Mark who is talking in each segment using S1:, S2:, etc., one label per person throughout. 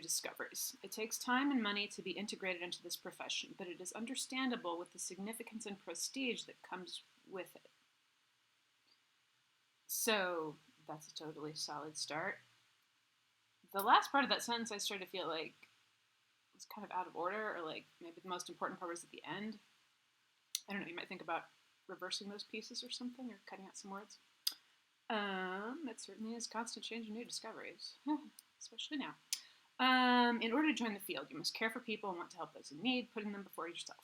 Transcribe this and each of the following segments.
S1: discoveries. It takes time and money to be integrated into this profession, but it is understandable with the significance and prestige that comes with it. So that's a totally solid start. The last part of that sentence I started to feel like was kind of out of order, or like maybe the most important part was at the end. I don't know, you might think about reversing those pieces or something, or cutting out some words. It certainly is constant change and new discoveries, especially now. In order to join the field, you must care for people and want to help those in need, putting them before yourself.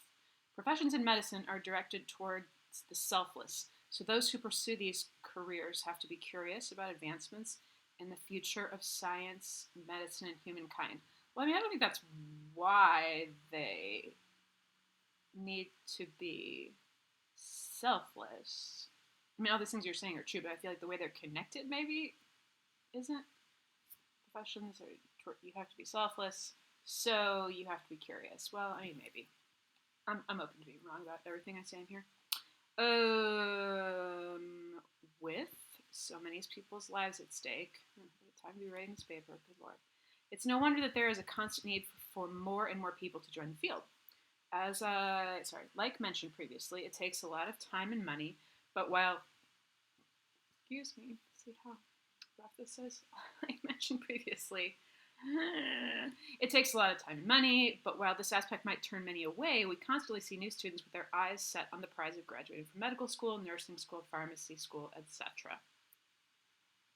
S1: Professions in medicine are directed towards the selfless, so those who pursue these careers have to be curious about advancements in the future of science, medicine, and humankind. Well, I mean, I don't think that's why they need to be selfless. I mean, all these things you're saying are true, but I feel like the way they're connected maybe isn't. Professions are, you have to be selfless, so you have to be curious. Well, I mean, maybe. I'm open to being wrong about everything I say in here. With so many people's lives at stake, time to be writing this paper, good lord. It's no wonder that there is a constant need for more and more people to join the field. Like mentioned previously, it takes a lot of time and money, but while, excuse me, see how rough this is? Like mentioned previously, it takes a lot of time and money, but while this aspect might turn many away, we constantly see new students with their eyes set on the prize of graduating from medical school, nursing school, pharmacy school, etc.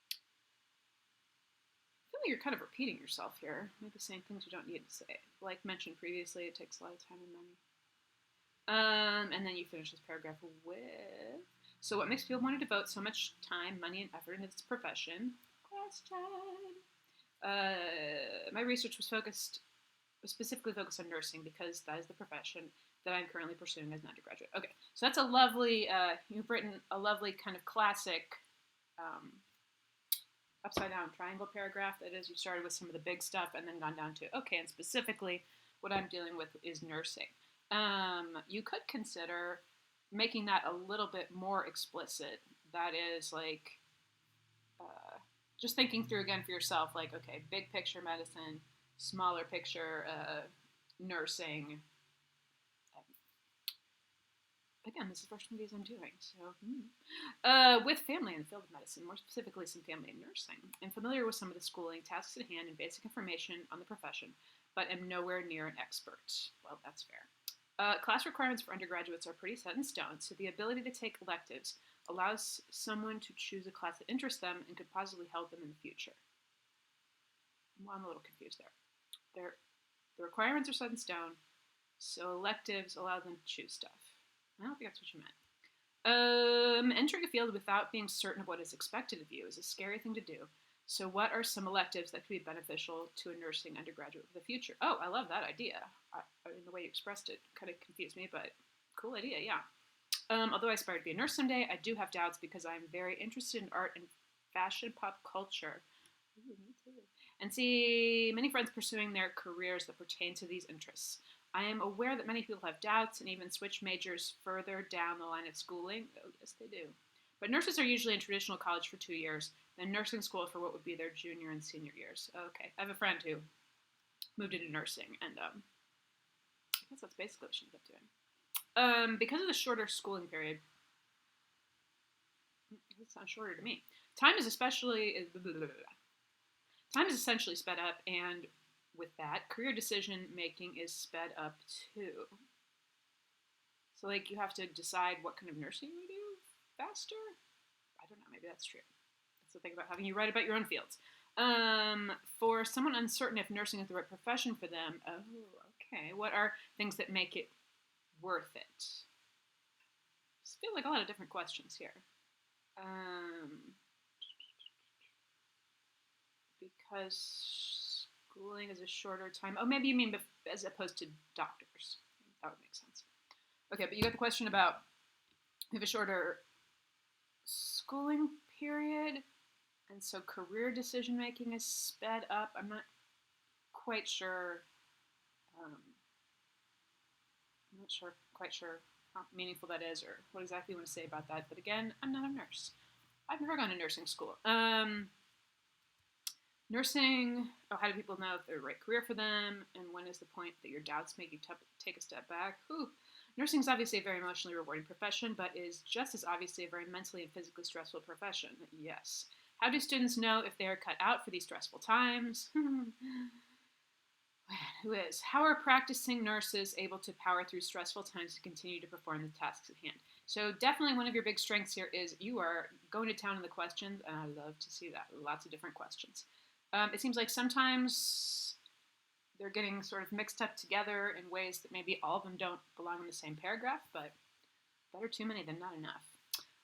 S1: I feel like you're kind of repeating yourself here, maybe saying things you don't need to say. Like mentioned previously, it takes a lot of time and money. And then you finish this paragraph with, so what makes people want to devote so much time, money, and effort into this profession? Question. My research was specifically focused on nursing because that is the profession that I'm currently pursuing as an undergraduate. Okay, so that's a lovely, you've written a lovely kind of classic upside down triangle paragraph. That is, you started with some of the big stuff and then gone down to, okay, and specifically what I'm dealing with is nursing. You could consider making that a little bit more explicit. That is like, just thinking through again for yourself, like, okay, big picture medicine, smaller picture nursing. Again, this is the first one of these I'm doing, so. With family in the field of medicine, more specifically some family in nursing. I'm familiar with some of the schooling, tasks at hand, and basic information on the profession, but am nowhere near an expert. Well, that's fair. Class requirements for undergraduates are pretty set in stone, so the ability to take electives allows someone to choose a class that interests them and could possibly help them in the future. Well, I'm a little confused there. The requirements are set in stone, so electives allow them to choose stuff. I don't think that's what you meant. Entering a field without being certain of what is expected of you is a scary thing to do. So what are some electives that could be beneficial to a nursing undergraduate for the future? Oh, I love that idea. I mean, the way you expressed it kind of confused me, but cool idea, yeah. Although I aspire to be a nurse someday, I do have doubts because I'm very interested in art and fashion pop culture. Ooh, me too. And see many friends pursuing their careers that pertain to these interests. I am aware that many people have doubts and even switch majors further down the line of schooling. Oh, yes, they do. But nurses are usually in traditional college for 2 years, then nursing school for what would be their junior and senior years. Okay, I have a friend who moved into nursing, and I guess that's basically what she ended up doing. Because of the shorter schooling period, it sounds shorter to me. Time is essentially sped up, and with that, career decision making is sped up too. So, like, you have to decide what kind of nursing you do faster? I don't know, maybe that's true. That's the thing about having you write about your own fields. For someone uncertain if nursing is the right profession for them, oh, okay, what are things that make it worth it? I feel like a lot of different questions here. Because schooling is a shorter time. Oh, maybe you mean as opposed to doctors. That would make sense. Okay, but you got the question about we have a shorter schooling period, and so career decision making is sped up. I'm not quite sure. I'm not quite sure how meaningful that is or what exactly you want to say about that. But again, I'm not a nurse. I've never gone to nursing school. Nursing, oh, how do people know if they're the right career for them? And when is the point that your doubts make you take a step back? Whew. Nursing is obviously a very emotionally rewarding profession, but is just as obviously a very mentally and physically stressful profession. Yes. How do students know if they are cut out for these stressful times? Who is? How are practicing nurses able to power through stressful times to continue to perform the tasks at hand? So definitely one of your big strengths here is you are going to town in the questions, and I love to see that. Lots of different questions. It seems like sometimes they're getting sort of mixed up together in ways that maybe all of them don't belong in the same paragraph, but better too many than not enough.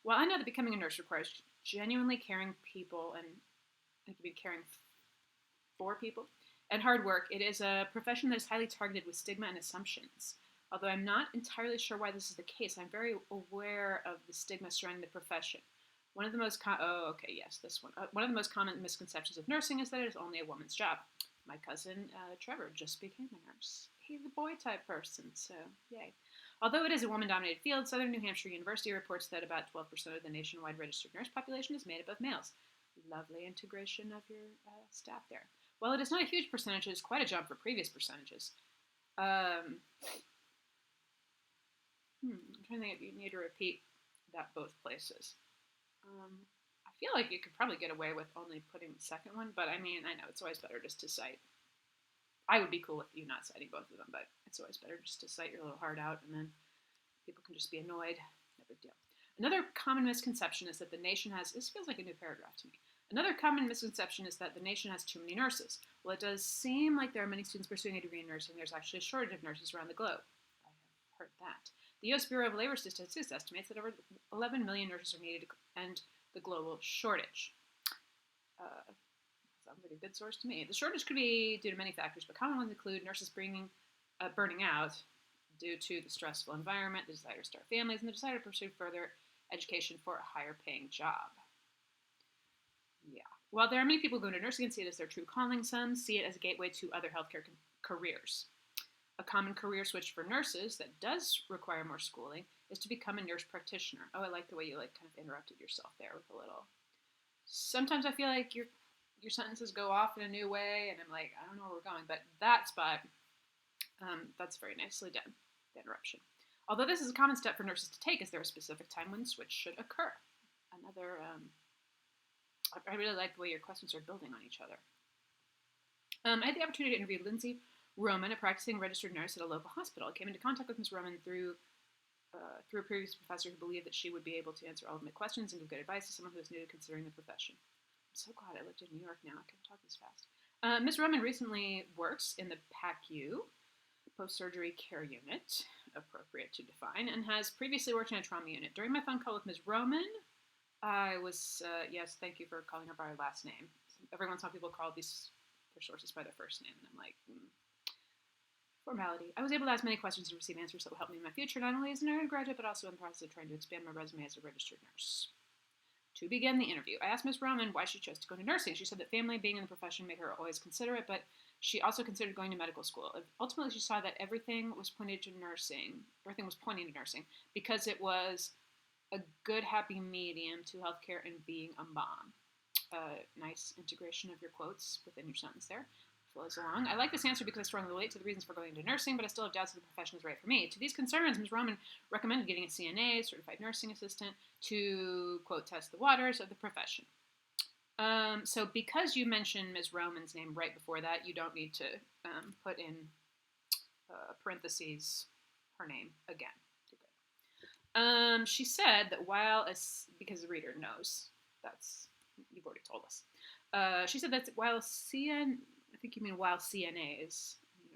S1: While I know that becoming a nurse requires genuinely caring people and caring for people and hard work, it is a profession that is highly targeted with stigma and assumptions. Although I'm not entirely sure why this is the case, I'm very aware of the stigma surrounding the profession. One of the most one of the most common misconceptions of nursing is that it is only a woman's job. My cousin Trevor just became a nurse. He's a boy type person, so yay. Although it is a woman-dominated field, Southern New Hampshire University reports that about 12% of the nationwide registered nurse population is made up of males. Lovely integration of your staff there. While it is not a huge percentage, it is quite a jump for previous percentages. I'm trying to think if you need to repeat that both places. I feel like you could probably get away with only putting the second one, but I mean, I know it's always better just to cite. I would be cool with you not citing both of them, but it's always better just to cite your little heart out, and then people can just be annoyed. No big deal. Another common misconception is that the nation has, this feels like a new paragraph to me. Another common misconception is that the nation has too many nurses. Well, it does seem like there are many students pursuing a degree in nursing. There's actually a shortage of nurses around the globe. I have heard that. The U.S. Bureau of Labor Statistics estimates that over 11 million nurses are needed to end the global shortage. Sounds like a good source to me. The shortage could be due to many factors, but common ones include nurses burning out due to the stressful environment, the desire to start families, and the desire to pursue further education for a higher paying job. Yeah. While there are many people going to nursing and see it as their true calling, some see it as a gateway to other healthcare careers. A common career switch for nurses that does require more schooling is to become a nurse practitioner. Oh, I like the way you kind of interrupted yourself there with a little. Sometimes I feel like your sentences go off in a new way, and I'm like, I don't know where we're going, but that spot, that's very nicely done, the interruption. Although this is a common step for nurses to take, is there a specific time when switch should occur? Another, I really like the way your questions are building on each other. I had the opportunity to interview Lindsay Roman, a practicing registered nurse at a local hospital. I came into contact with Ms. Roman through a previous professor who believed that she would be able to answer all of my questions and give good advice to someone who is new to considering the profession. I'm so glad I lived in New York now. I can talk this fast. Ms. Roman recently works in the PACU, post-surgery care unit, appropriate to define, and has previously worked in a trauma unit. During my phone call with Ms. Roman, I was, yes, thank you for calling her by her last name. Every once in a while people call their sources by their first name, and I'm like, formality. I was able to ask many questions and receive answers that will help me in my future, not only as an undergraduate, but also in the process of trying to expand my resume as a registered nurse. To begin the interview, I asked Ms. Roman why she chose to go into nursing. She said that family being in the profession made her always consider it, but she also considered going to medical school. Ultimately, she saw that everything was pointing to nursing because it was a good, happy medium to healthcare and being a mom. Nice integration of your quotes within your sentence there. Flows along. I like this answer because I strongly relate to the reasons for going into nursing, but I still have doubts that the profession is right for me. To these concerns, Ms. Roman recommended getting a CNA, certified nursing assistant, to, quote, test the waters of the profession. So because you mentioned Ms. Roman's name right before that, you don't need to put in parentheses her name again. She said that because the reader knows, you've already told us. She said that while CNAs, you don't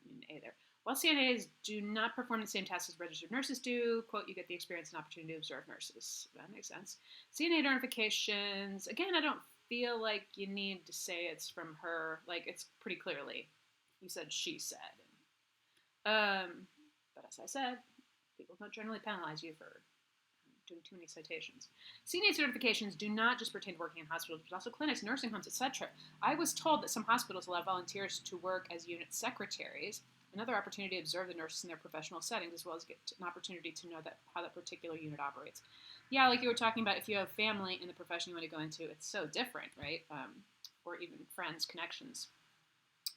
S1: need an A there. While CNAs do not perform the same tasks as registered nurses do, quote, you get the experience and opportunity to observe nurses. That makes sense. CNA notifications, again, I don't feel like you need to say it's from her. Like, it's pretty clearly, you said she said. But as I said, people don't generally penalize you for doing too many citations. CNA certifications do not just pertain to working in hospitals, but also clinics, nursing homes, etc. I was told that some hospitals allow volunteers to work as unit secretaries, another opportunity to observe the nurses in their professional settings, as well as get an opportunity to know how that particular unit operates. Yeah, like you were talking about, if you have family in the profession you want to go into, it's so different, right? or even friends, connections.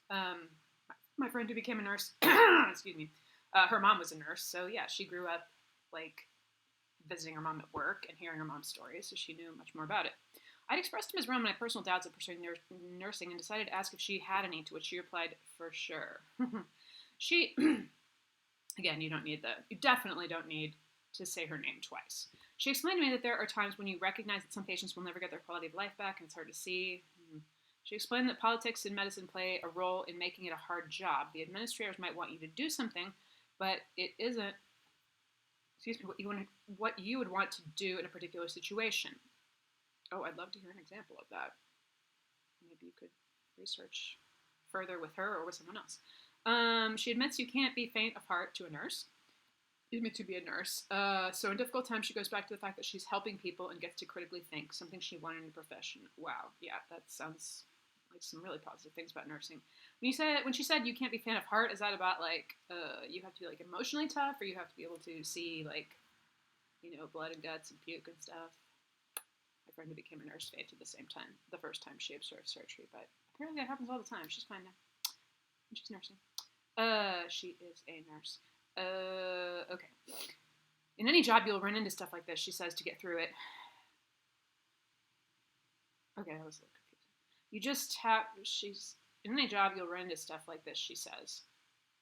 S1: My friend who became a nurse, excuse me, her mom was a nurse, so yeah, she grew up like visiting her mom at work and hearing her mom's stories, so she knew much more about it. I'd expressed to Ms. Roman my personal doubts of pursuing nursing and decided to ask if she had any, to which she replied, for sure. She, again, you definitely don't need to say her name twice. She explained to me that there are times when you recognize that some patients will never get their quality of life back and it's hard to see. She explained that politics in medicine play a role in making it a hard job. The administrators might want you to do something, but it isn't, what you would want to do in a particular situation. Oh, I'd love to hear an example of that. Maybe you could research further with her or with someone else. She admits you can't be faint of heart to a nurse. To be a nurse. So in difficult times, she goes back to the fact that she's helping people and gets to critically think, something she wanted in the profession. Wow, yeah, that sounds like some really positive things about nursing. When she said you can't be faint of heart, is that about like you have to be like emotionally tough, or you have to be able to see like, blood and guts and puke and stuff? My friend who became a nurse fainted the first time she observed surgery, but apparently that happens all the time. She's fine now. And she's nursing. She is a nurse. Okay. In any job, you'll run into stuff like this, she says, to get through it. Okay, that was a little confusing. In any job, you'll run into stuff like this, she says.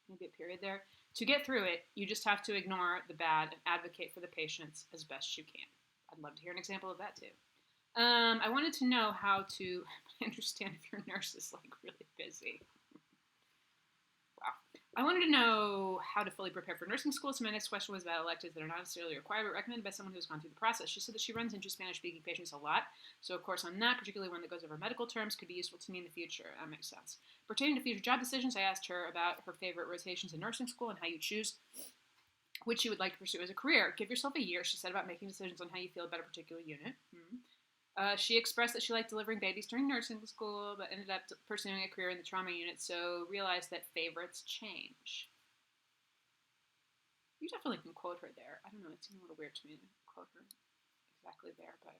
S1: Maybe a period there. To get through it, you just have to ignore the bad and advocate for the patients as best you can. I'd love to hear an example of that, too. I wanted to know how to understand if your nurse is, like, really busy. I wanted to know how to fully prepare for nursing school, so my next question was about electives that are not necessarily required, but recommended by someone who's gone through the process. She said that she runs into Spanish-speaking patients a lot, so of course on that, particularly one that goes over medical terms, could be useful to me in the future. That makes sense. Pertaining to future job decisions, I asked her about her favorite rotations in nursing school and how you choose which you would like to pursue as a career. Give yourself a year, she said, about making decisions on how you feel about a particular unit. She expressed that she liked delivering babies during nursing school, but ended up pursuing a career in the trauma unit, so realized that favorites change. You definitely can quote her there. I don't know, it seemed a little weird to me to quote her exactly there, but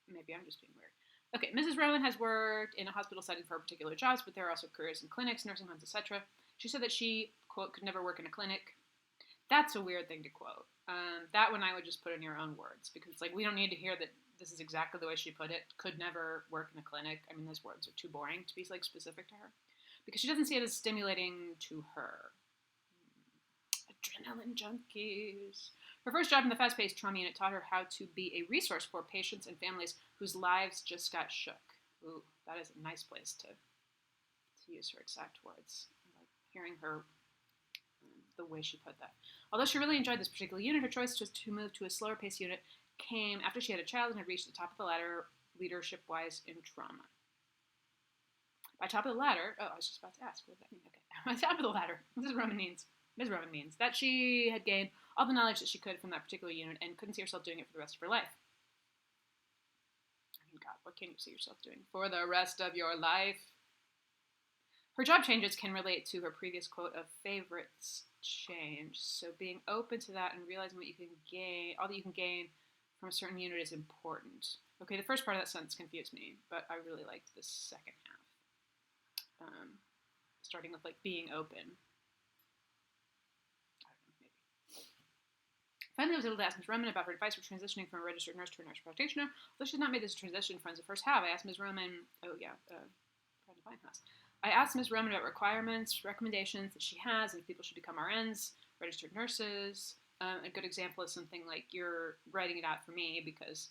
S1: maybe I'm just being weird. Okay, Mrs. Rowan has worked in a hospital setting for particular jobs, but there are also careers in clinics, nursing homes, etc. She said that she, quote, could never work in a clinic. That's a weird thing to quote. That one I would just put in your own words, because we don't need to hear that this is exactly the way she put it. Could never work in a clinic. I mean, those words are too boring to be specific to her, because she doesn't see it as stimulating to her. Adrenaline junkies. Her first job in the fast-paced trauma unit taught her how to be a resource for patients and families whose lives just got shook. Ooh, that is a nice place to use her exact words. I like hearing her, the way she put that. Although she really enjoyed this particular unit, her choice to move to a slower-paced unit came after she had a child and had reached the top of the ladder leadership-wise in trauma. By top of the ladder, I was just about to ask, what does that mean? Okay. By top of the ladder, Ms. Roman means that she had gained all the knowledge that she could from that particular unit and couldn't see herself doing it for the rest of her life. I mean, God, what can you see yourself doing for the rest of your life? Her job changes can relate to her previous quote of favorites change. So being open to that and realizing what you can gain, all that you can gain from a certain unit is important. Okay, the first part of that sentence confused me, but I really liked the second half. Starting with being open. I don't know, maybe. Finally, I was able to ask Ms. Roman about her advice for transitioning from a registered nurse to a nurse practitioner. Although she's not made this transition, friends of hers have. I asked Ms. Roman, I asked Ms. Roman about requirements, recommendations that she has, and if people should become RNs, registered nurses. A good example is something like you're writing it out for me because,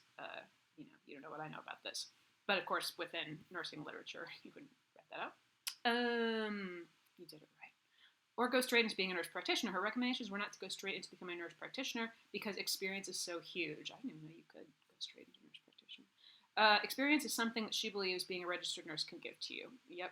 S1: you don't know what I know about this. But of course, within nursing literature, you wouldn't write that out. You did it right. Or go straight into being a nurse practitioner. Her recommendations were not to go straight into becoming a nurse practitioner because experience is so huge. I didn't even know you could go straight into nurse practitioner. Experience is something that she believes being a registered nurse can give to you. Yep,